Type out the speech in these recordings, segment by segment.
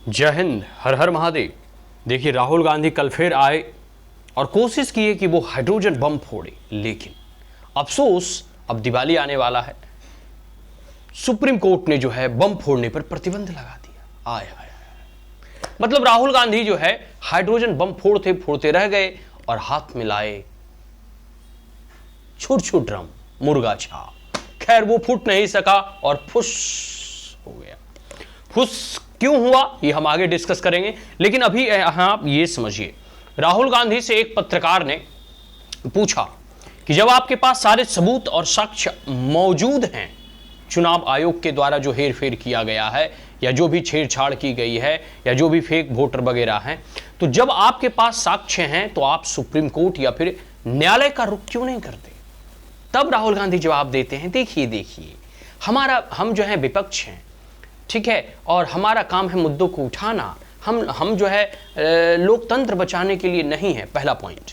जय हिंद, हर हर महादेव। देखिए, राहुल गांधी कल फिर आए और कोशिश की है कि वो हाइड्रोजन बम फोड़े, लेकिन अफसोस अब दिवाली आने वाला है। सुप्रीम कोर्ट ने जो है बम फोड़ने पर प्रतिबंध लगा दिया। आय हाय, मतलब राहुल गांधी जो है हाइड्रोजन बम फोड़ते फोड़ते रह गए और हाथ में लाए छुर छुर ड्रम, मुर्गा छाप। खैर, वो फूट नहीं सका और फुस हो गया। फुस क्यों हुआ ये हम आगे डिस्कस करेंगे, लेकिन अभी यहां आप ये समझिए, राहुल गांधी से एक पत्रकार ने पूछा कि जब आपके पास सारे सबूत और साक्ष्य मौजूद हैं, चुनाव आयोग के द्वारा जो हेरफेर किया गया है या जो भी छेड़छाड़ की गई है या जो भी फेक वोटर वगैरह हैं, तो जब आपके पास साक्ष्य हैं तो आप सुप्रीम कोर्ट या फिर न्यायालय का रुख क्यों नहीं करते? तब राहुल गांधी जवाब देते हैं, देखिए हम जो है विपक्ष हैं, ठीक है, और हमारा काम है मुद्दों को उठाना। हम जो है लोकतंत्र बचाने के लिए नहीं है, पहला पॉइंट।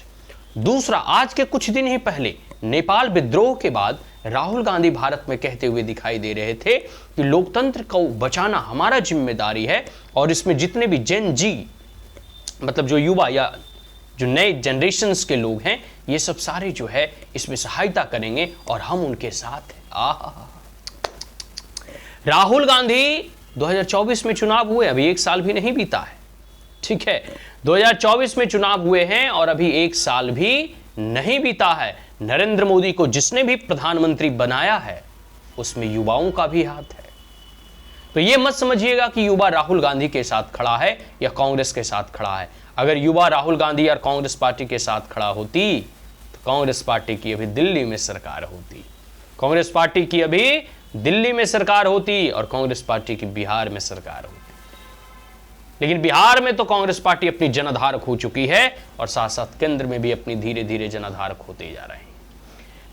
दूसरा, आज के कुछ दिन ही पहले नेपाल विद्रोह के बाद राहुल गांधी भारत में कहते हुए दिखाई दे रहे थे कि लोकतंत्र को बचाना हमारा जिम्मेदारी है और इसमें जितने भी जेन जी, मतलब जो युवा या जो नए जनरेशन्स के लोग हैं, ये सब सारे जो है इसमें सहायता करेंगे और हम उनके साथ हैं। राहुल गांधी 2024 में चुनाव हुए, अभी एक साल भी नहीं बीता है, ठीक है। 2024 में चुनाव हुए हैं और अभी एक साल भी नहीं बीता है। नरेंद्र मोदी को जिसने भी प्रधानमंत्री बनाया है उसमें युवाओं का भी हाथ है। तो यह मत समझिएगा कि युवा राहुल गांधी के साथ खड़ा है या कांग्रेस के साथ खड़ा है। अगर युवा राहुल गांधी और कांग्रेस पार्टी के साथ खड़ा होती तो कांग्रेस पार्टी की अभी दिल्ली में सरकार होती, कांग्रेस पार्टी की अभी दिल्ली में सरकार होती और कांग्रेस पार्टी की बिहार में सरकार होती। लेकिन बिहार में तो कांग्रेस पार्टी अपनी जनाधार खो चुकी है और साथ साथ केंद्र में भी अपनी धीरे धीरे जनाधार खोते जा रहे हैं।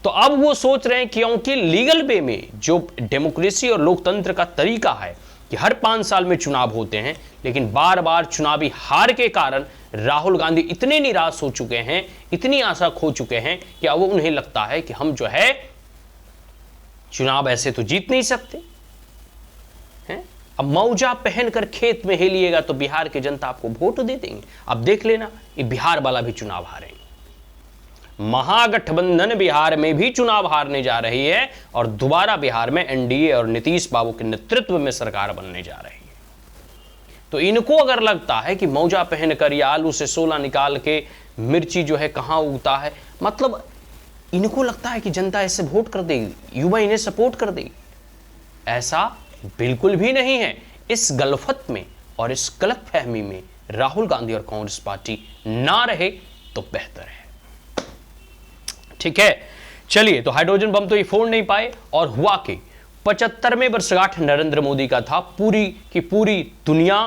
तो अब वो सोच रहे हैं क्योंकि लीगल वे में जो डेमोक्रेसी और लोकतंत्र का तरीका है कि हर 5 साल में चुनाव होते हैं, लेकिन बार बार चुनावी हार के कारण राहुल गांधी इतने निराश हो चुके हैं, इतनी आशा खो चुके हैं कि अब उन्हें लगता है कि हम जो है चुनाव ऐसे तो जीत नहीं सकते हैं। अब मौजा पहनकर खेत में हेलिएगा तो बिहार की जनता आपको वोट दे देंगे। अब देख लेना, ये बिहार वाला भी चुनाव हारेंगे। महागठबंधन बिहार में भी चुनाव हारने जा रही है और दोबारा बिहार में एनडीए और नीतीश बाबू के नेतृत्व में सरकार बनने जा रही है। तो इनको अगर लगता है कि मौजा पहनकर या आलू से सोला निकाल के मिर्ची जो है कहां उगता है, मतलब इनको लगता है कि जनता ऐसे वोट कर देगी, युवा इन्हें सपोर्ट कर देगी। ऐसा बिल्कुल भी नहीं है। इस गलफत में और इस गलतफहमी में राहुल गांधी और कांग्रेस पार्टी ना रहे तो बेहतर है, ठीक है। चलिए, तो हाइड्रोजन बम तो ये फोड़ नहीं पाए और हुआ कि 75वें वर्षगांठ नरेंद्र मोदी का था। पूरी की पूरी दुनिया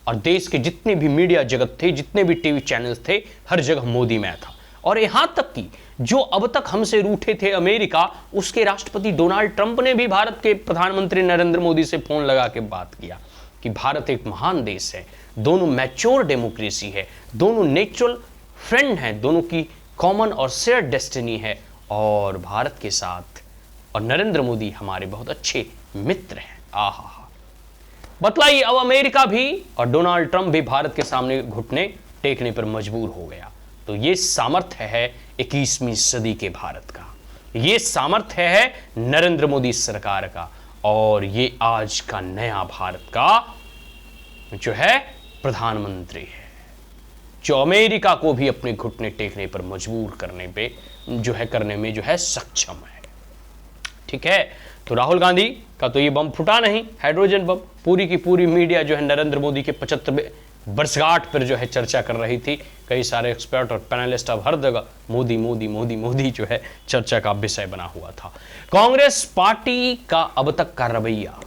और देश के जितने भी मीडिया जगत थे, जितने भी टीवी चैनल्स थे, हर जगह मोदी में था। और यहां तक कि जो अब तक हमसे रूठे थे अमेरिका, उसके राष्ट्रपति डोनाल्ड ट्रंप ने भी भारत के प्रधानमंत्री नरेंद्र मोदी से फोन लगा के बात किया कि भारत एक महान देश है, दोनों मैच्योर डेमोक्रेसी है, दोनों नेचुरल फ्रेंड हैं, दोनों की कॉमन और शेयर डेस्टिनी है और भारत के साथ और नरेंद्र मोदी हमारे बहुत अच्छे मित्र हैं। आहा, बतलाइए, अब अमेरिका भी और डोनाल्ड ट्रंप भी भारत के सामने घुटने टेकने पर मजबूर हो गया। तो ये सामर्थ्य है 21वीं सदी के भारत का, ये सामर्थ्य है नरेंद्र मोदी सरकार का, और ये आज का नया भारत का जो है प्रधानमंत्री है, जो अमेरिका को भी अपने घुटने टेकने पर मजबूर करने में जो है सक्षम है, ठीक है। तो राहुल गांधी का तो ये बम फूटा नहीं, हाइड्रोजन बम। पूरी की पूरी मीडिया जो है नरेंद्र मोदी के 75वें वर्षगांठ पर जो है चर्चा कर रही थी। कई सारे एक्सपर्ट और पैनलिस्ट अब हर जगह मोदी मोदी मोदी मोदी जो है चर्चा का विषय बना हुआ था। कांग्रेस पार्टी का अब तक का रवैया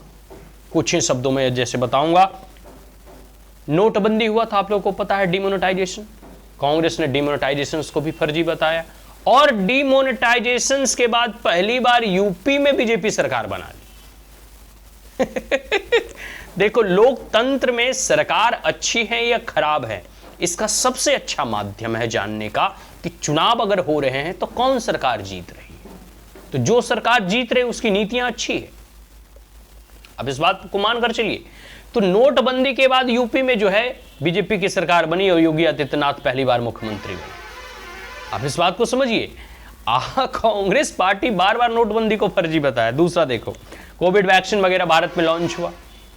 कुछ ही शब्दों में जैसे बताऊंगा। नोटबंदी हुआ था, आप लोगों को पता है, डिमोनेटाइजेशन। कांग्रेस ने डिमोनेटाइजेशन को भी फर्जी बताया और डिमोनेटाइजेशन के बाद पहली बार यूपी में बीजेपी सरकार बना ली। देखो, लोकतंत्र में सरकार अच्छी है या खराब है, इसका सबसे अच्छा माध्यम है जानने का कि चुनाव अगर हो रहे हैं तो कौन सरकार जीत रही है। तो जो सरकार जीत रही है उसकी नीतियां अच्छी है। अब इस बात को मानकर चलिए, तो नोटबंदी के बाद यूपी में जो है बीजेपी की सरकार बनी और योगी आदित्यनाथ पहली बार मुख्यमंत्री बने। आप इस बात को समझिए, कांग्रेस पार्टी बार बार नोटबंदी को फर्जी बताया। दूसरा देखो, कोविड वैक्सीन वगैरह भारत में लॉन्च हुआ,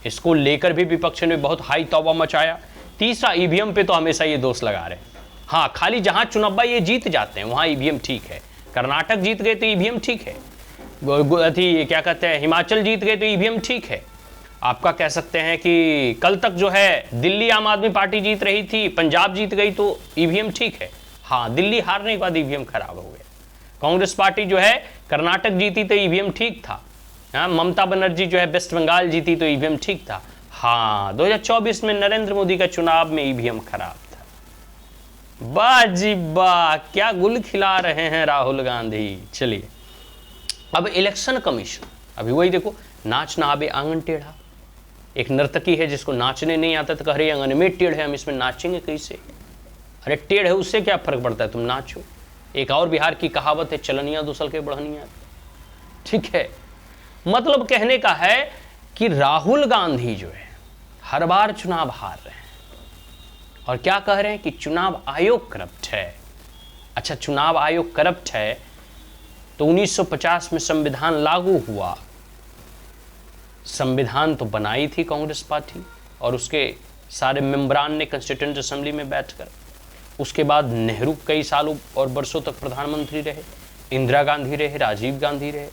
इसको लेकर भी विपक्ष ने बहुत हाई तौबा मचाया। तीसरा, ईवीएम पे तो हमेशा ये दोष लगा रहे हैं। हाँ, खाली जहां चुनाव ये जीत जाते हैं वहां ईवीएम ठीक है। कर्नाटक जीत गए तो ईवीएम ठीक है, क्या कहते हैं, हिमाचल जीत गए तो ईवीएम ठीक है। आपका कह सकते हैं कि कल तक जो है दिल्ली आम आदमी पार्टी जीत रही थी, पंजाब जीत गई तो ईवीएम ठीक है। हाँ, दिल्ली हारने के बाद ईवीएम खराब हो गया। कांग्रेस पार्टी जो है कर्नाटक जीती तो ईवीएम ठीक था। हाँ, ममता बनर्जी जो है वेस्ट बंगाल जीती तो ईवीएम ठीक था। हाँ, 2024 में नरेंद्र मोदी का चुनाव में ईवीएम खराब था। वाह जी वाह, क्या गुल खिला रहे हैं राहुल गांधी। चलिए, अब इलेक्शन कमीशन, अभी वही देखो, नाच ना आवे आंगन टेढ़ा। एक नर्तकी है जिसको नाचने नहीं आता तो कह रही आंगन में टेढ़ है, हम इसमें नाचेंगे कैसे। अरे टेढ़ है, उससे क्या फर्क पड़ता है, तुम नाचो। एक और बिहार की कहावत है, चलनिया दूसल के बढ़निया। ठीक है, मतलब कहने का है कि राहुल गांधी जो है हर बार चुनाव हार रहे हैं और क्या कह रहे हैं कि चुनाव आयोग करप्ट है। अच्छा, चुनाव आयोग करप्ट है तो 1950 में संविधान लागू हुआ। संविधान तो बनाई थी कांग्रेस पार्टी और उसके सारे मेंबरान ने कंस्टिट्यूएंट असेंबली में बैठकर। उसके बाद नेहरू कई सालों और वर्षों तक प्रधानमंत्री रहे, इंदिरा गांधी रहे, राजीव गांधी रहे।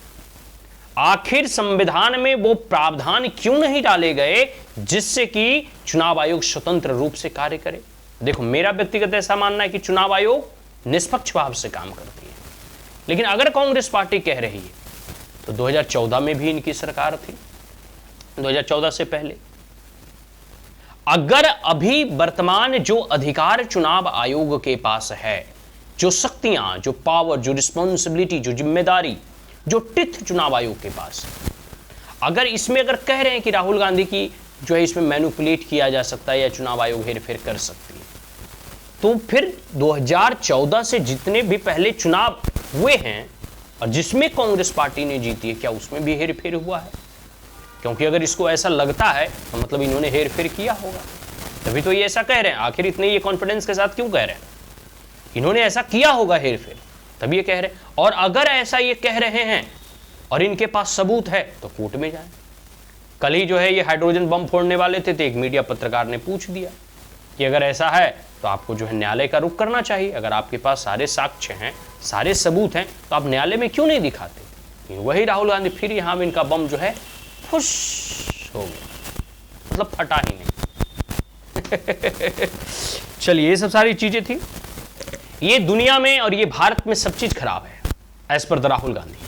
आखिर संविधान में वो प्रावधान क्यों नहीं डाले गए जिससे कि चुनाव आयोग स्वतंत्र रूप से कार्य करे। देखो, मेरा व्यक्तिगत ऐसा मानना है कि चुनाव आयोग निष्पक्ष भाव से काम करती है। लेकिन अगर कांग्रेस पार्टी कह रही है तो 2014 में भी इनकी सरकार थी, 2014 से पहले। अगर अभी वर्तमान जो अधिकार चुनाव आयोग के पास है, जो शक्तियां, जो पावर, जो रिस्पॉन्सिबिलिटी, जो जिम्मेदारी, जो टिथ चुनाव आयोग के पास है, अगर इसमें अगर कह रहे हैं कि राहुल गांधी की जो है इसमें मैनिपुलेट किया जा सकता है या चुनाव आयोग हेरफेर कर सकती है, तो फिर 2014 से जितने भी पहले चुनाव हुए हैं और जिसमें कांग्रेस पार्टी ने जीती है, क्या उसमें भी हेरफेर हुआ है? क्योंकि अगर इसको ऐसा लगता है तो मतलब इन्होंने हेरफेर किया होगा, तभी तो ये ऐसा कह रहे हैं। आखिर इतने ये कॉन्फिडेंस के साथ क्यों कह रहे हैं? इन्होंने ऐसा किया होगा हेरफेर, तभी ये कह रहे हैं। और अगर ऐसा ये कह रहे हैं और इनके पास सबूत है तो कोर्ट में जाए। कल ही जो है ये हाइड्रोजन बम फोड़ने वाले थे तो एक मीडिया पत्रकार ने पूछ दिया कि अगर ऐसा है तो आपको जो है न्यायालय का रुख करना चाहिए। अगर आपके पास सारे साक्ष्य हैं, सारे सबूत हैं, तो आप न्यायालय में क्यों नहीं दिखाते? वही राहुल गांधी फिर यहां इनका बम जो है फुश हो गया, मतलब फटा ही नहीं। चलिए, ये सब सारी चीजें थी। ये दुनिया में और ये भारत में सब चीज खराब है as per the Rahul Gandhi.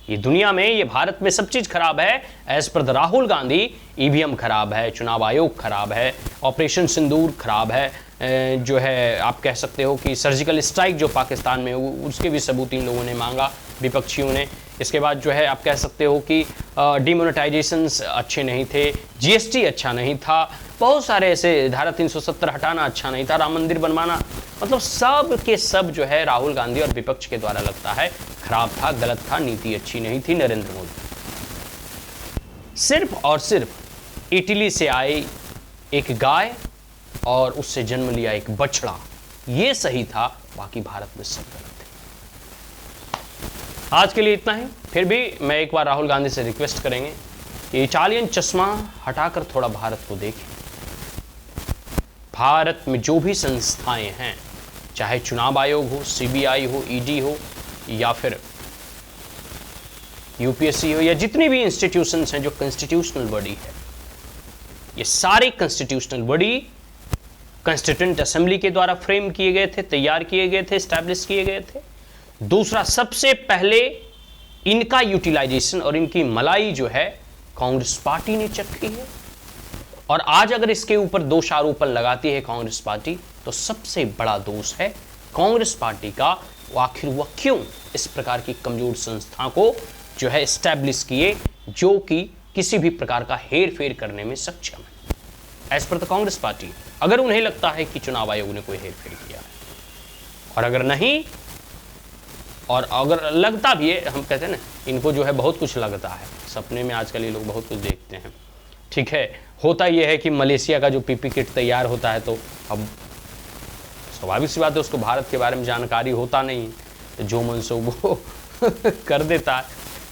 ये दुनिया में, ये भारत में सब चीज खराब है as per the Rahul Gandhi. EVM खराब है, चुनाव आयोग खराब है, ऑपरेशन सिंदूर खराब है, जो है आप कह सकते हो कि सर्जिकल स्ट्राइक जो पाकिस्तान में उसके भी सबूत इन लोगों ने मांगा, विपक्षियों ने। इसके बाद जो है आप कह सकते हो कि डिमोनेटाइजेशंस अच्छे नहीं थे, जीएसटी अच्छा नहीं था, बहुत सारे ऐसे, धारा 370 हटाना अच्छा नहीं था, राम मंदिर बनवाना, मतलब सब के सब जो है राहुल गांधी और विपक्ष के द्वारा लगता है खराब था, गलत था, नीति अच्छी नहीं थी। नरेंद्र मोदी सिर्फ और सिर्फ इटली से आए एक गाय और उससे जन्म लिया एक बछड़ा, ये सही था, बाकी भारत में सब गलत है। आज के लिए इतना ही। फिर भी मैं एक बार राहुल गांधी से रिक्वेस्ट करेंगे कि इटालियन चश्मा हटाकर थोड़ा भारत को देखें। भारत में जो भी संस्थाएं हैं, चाहे चुनाव आयोग हो, सीबीआई हो, ईडी हो, या फिर यूपीएससी हो, या जितनी भी इंस्टीट्यूशंस हैं जो कॉन्स्टिट्यूशनल बॉडी है, ये सारे कॉन्स्टिट्यूशनल बॉडी कॉन्स्टिट्यूएंट असेंबली के द्वारा फ्रेम किए गए थे, तैयार किए गए थे, एस्टैब्लिश किए गए थे। दूसरा, सबसे पहले इनका यूटिलाइजेशन और इनकी मलाई जो है कांग्रेस पार्टी ने चखी है। और आज अगर इसके ऊपर दोषारोपण लगाती है कांग्रेस पार्टी, तो सबसे बड़ा दोष है कांग्रेस पार्टी का। आखिर वह क्यों इस प्रकार की कमजोर संस्था को जो है एस्टैब्लिश किए, जो कि किसी भी प्रकार का हेर फेर करने में सक्षम है as per the Congress party. अगर उन्हें लगता है कि चुनाव आयोग ने कोई हेर फेर किया है, और अगर नहीं, और अगर लगता भी है, हम कहते हैं ना, इनको जो है बहुत कुछ लगता है, सपने में आजकल ये लोग बहुत कुछ देखते हैं, ठीक है, होता यह है कि मलेशिया का जो पीपी किट तैयार होता है तो अब स्वाभाविक सी बात है उसको भारत के बारे में जानकारी होता नहीं है, तो जो मन से वो कर देता है।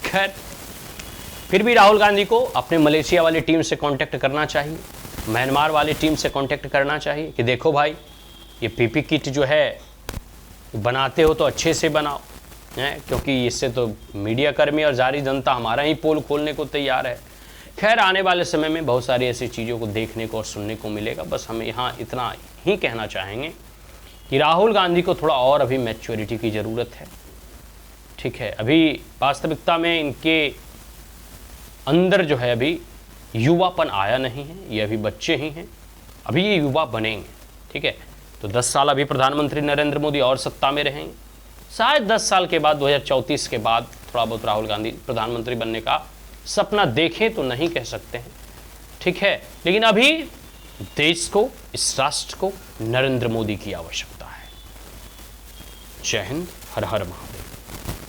खैर, फिर भी राहुल गांधी को अपने मलेशिया वाली टीम से कांटेक्ट करना चाहिए, म्यांमार वाली टीम से कांटेक्ट करना चाहिए कि देखो भाई, ये पीपी किट जो है बनाते हो तो अच्छे से बनाओ, हैं, क्योंकि इससे तो मीडिया कर्मी और जारी जनता हमारा ही पोल खोलने को तैयार है। खैर, आने वाले समय में बहुत सारी ऐसी चीज़ों को देखने को और सुनने को मिलेगा। बस हम यहाँ इतना ही कहना चाहेंगे कि राहुल गांधी को थोड़ा और अभी मैच्योरिटी की ज़रूरत है। ठीक है, अभी वास्तविकता में इनके अंदर जो है अभी युवापन आया नहीं है, ये अभी बच्चे ही हैं, अभी ये युवा बनेंगे। ठीक है, तो 10 साल अभी प्रधानमंत्री नरेंद्र मोदी और सत्ता में रहेंगे, शायद 10 साल के बाद 2034 के बाद थोड़ा बहुत राहुल गांधी प्रधानमंत्री बनने का सपना देखें तो नहीं कह सकते हैं। ठीक है, लेकिन अभी देश को, इस राष्ट्र को नरेंद्र मोदी की आवश्यकता है। जय हिंद, हर हर महादेव।